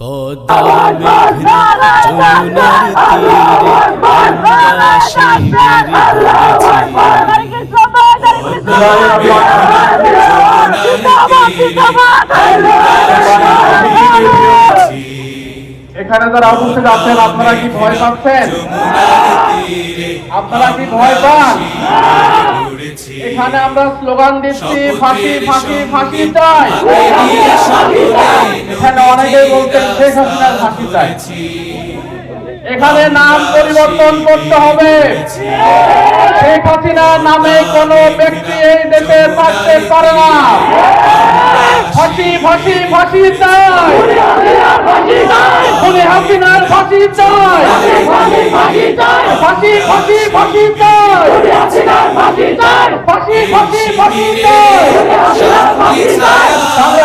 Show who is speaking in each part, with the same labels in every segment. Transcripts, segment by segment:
Speaker 1: পদ্মা মেঘনা যমুনার তীরে আমরা শিবির গড়েছি। পদ্মা মেঘনা যমুনার তীরে আমরা শিবির গড়েছি।
Speaker 2: এখানে যারা উপস্থিত আছেন আপনারা কি ভয় পাচ্ছেন? আপনারা কি ভয় পান? এখানে আমরা স্লোগান দিচ্ছি ফাঁসি ফাঁসি ফাঁসি চাই। এখানে অনেকেই বলছেন শেখ হাসিনার ফাঁসি চাই। এখানে নাম পরিবর্তন করতে হবে। শেখ হাসিনার নামে কোনো ব্যক্তি এই দেশে থাকতে পারে না। ফাঁসি ফাঁসি ফাঁসি চাই। খুনি হাসিনার ফাঁসি চাই। ফাঁসি ফাঁসি ফাঁসি চাই। ফাঁসি ফাঁসি ফাঁসি চাই।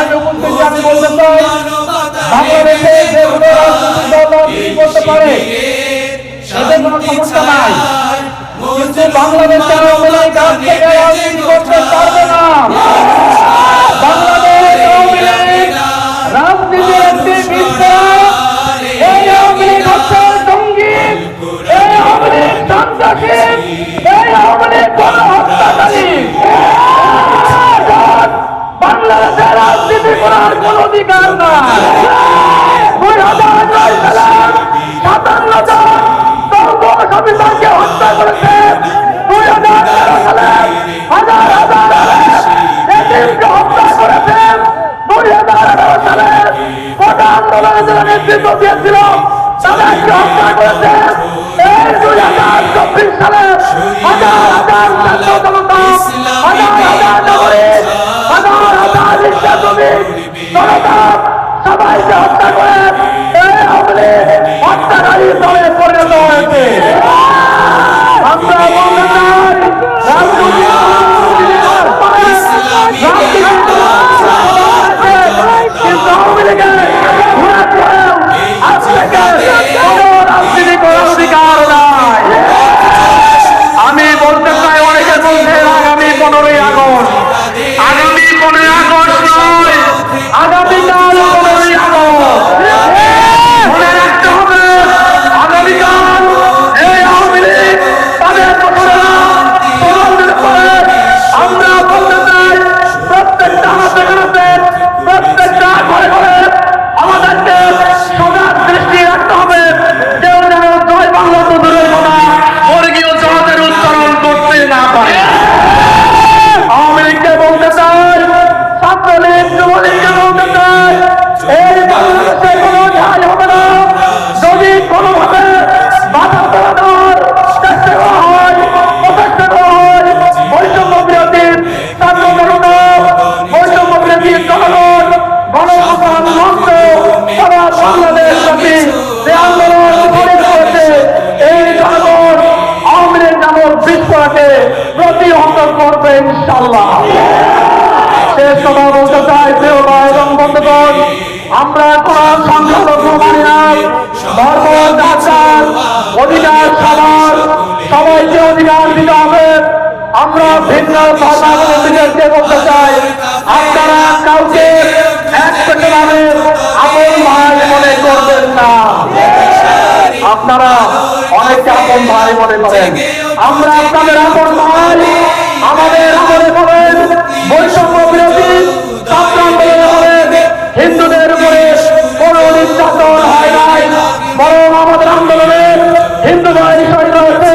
Speaker 2: আমি উপস্থিত আমি বলতে চাই বাংলাদেশে যেগুলো রাজনৈতিক দল রাজনীতি করতে পারে এতে কোনো সমস্যা নাই, কিন্তু বাংলাদেশের আওয়ামী লীগ আজ থেকে রাজনীতি করতে পারবে না। বাংলাদেশ আওয়ামী লীগ রাজনীতির একটি বিস্তার। এই আওয়ামী লীগ হচ্ছে জঙ্গি, এই আওয়ামী লীগ সন্ত্রাসী, এই আওয়ামী লীগ গণহত্যাকারী। বাংলাদেশের রাজনীতি করার কোন অধিকার নাই। 2009 সালে 57 জন সংবিধানকে হত্যা করেছে। 2013 সালে হাজার হাজার এতিমকে হত্যা করেছে। 2011 সালে কোটা আন্দোলনে যারা নেতৃত্ব দিয়েছিল তাদেরকে হত্যা করেছে। এই 2024 সালে হাজার হাজার ছাত্র জনতা, হাজার হাজার নাগরিক, হাজার হাজার রিক্সা শ্রমিক জনতা সবাইকে হত্যা করে এই আওয়ামী লীগ হত্যাকারী দলে পরিণত হয়েছে। আমরা বলতে চাই কিন্তু আওয়ামী লীগের রাজনীতি করার অধিকার নাই। আমি বলতে চাই অনেকে বলছে আগামী 15ই আগস্ট, আগামী 15ই আগস্ট নয়, আগামীকাল 15ই আগস্ট। মনে রাখতে হবে আগামীকাল এই আওয়ামী লীগ তাদের দোষরা প্রমাণ দিতে পারে। আমরা বলতে চাই প্রত্যেকটা হাতে হাতে প্রত্যেকটা ঘরে ঘরে আমাদেরকে সজাগ দৃষ্টি রাখতে হবে। কেউ যেন জয় বাংলা তো দূরের কথা বর্গীয় জগতের উচ্চারণ করতে না পারে। আওয়ামী লীগকে বলতে চাই, ছাত্রলীগ যুবলীগকে বলতে চাই, এই বাংলাদেশে কোনো ন্যায় হবে না যদি কোনোভাবে বাধা দেওয়ার চেষ্টা করা হয়, প্রচেষ্টা করা হয়। বৈষম্য বিরোধী ছাত্র জনতা, বৈষম্য বিরোধী জনগণ, গণঅভ্যুত্থান মঞ্চ সারা বাংলাদেশ ব্যাপী যে আন্দোলন গড়ে তুলেছে এই জনগণ আওয়ামী লীগ নামক বিস্ফোরণকে প্রতিহত করবে ইনশাআল্লাহ। শেষ কথা বলতে চাই প্রিয় ভাই এবং বন্ধুগণ, আমরা কোন সংখ্যালঘু মানি না। ধর্ম জাতির অধিকার সবার, সবাইকে অধিকার দিতে হবে। আমরা ভিন্ন ধর্মাবলম্বীদেরকে বলতে চাই আপনারা কাউকে এক পেটে আপন ভাই মনে করবেন না। আপনারা অনেককে আপন ভাই মনে করেন, আমরা আপনাদের আপন ভাই। আমাদের মনে করেন বৈষম্য বিরোধী ছাত্র আন্দোলনে করেন হিন্দুদের উপরে কোনো নির্যাতন হয় নাই, বরং আমাদের আন্দোলনে হিন্দু ভাই শহীদ হয়েছে।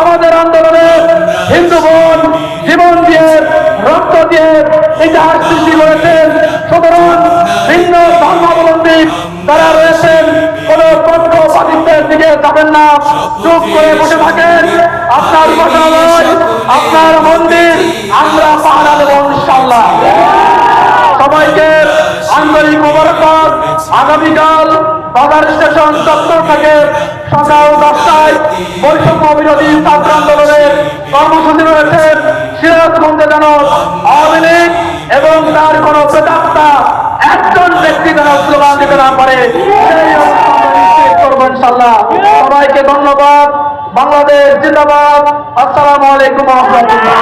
Speaker 2: আমাদের আন্দোলনে হিন্দু বোন জীবন দিয়ে রক্ত দিয়ে ইতিহাস সৃষ্টি করেছেন। সুতরাং ভিন্ন ধর্মাবলম্বী যারা রয়েছেন কোন পক্ষপাতিত্বের দিকে যাবেন না, চুপ করে বসে থাকেন। আপনার উপাসনালয়, আপনার মন্দির আমরা পাহারা দেব ইনশাআল্লাহ। সবাইকে আন্তরিক মোবারকবাদ। আগামীকাল বাজার স্টেশন চত্বর থেকে সকাল 10টায় বৈষম্য বিরোধী ছাত্র আন্দোলনের কর্মসূচি রয়েছে। সিরাজগঞ্জে যেন আওয়ামী লীগ এবং তার কোন প্রেতাত্মা একজন ব্যক্তি যেন স্লোগান দিতে না পারে সেই অবস্থা নিশ্চিত করবো ইনশাআল্লাহ। সবাইকে ধন্যবাদ। বাংলাদেশ জিন্দাবাদ। আসসালামু আলাইকুম ওয়া রাহমাতুল্লাহ।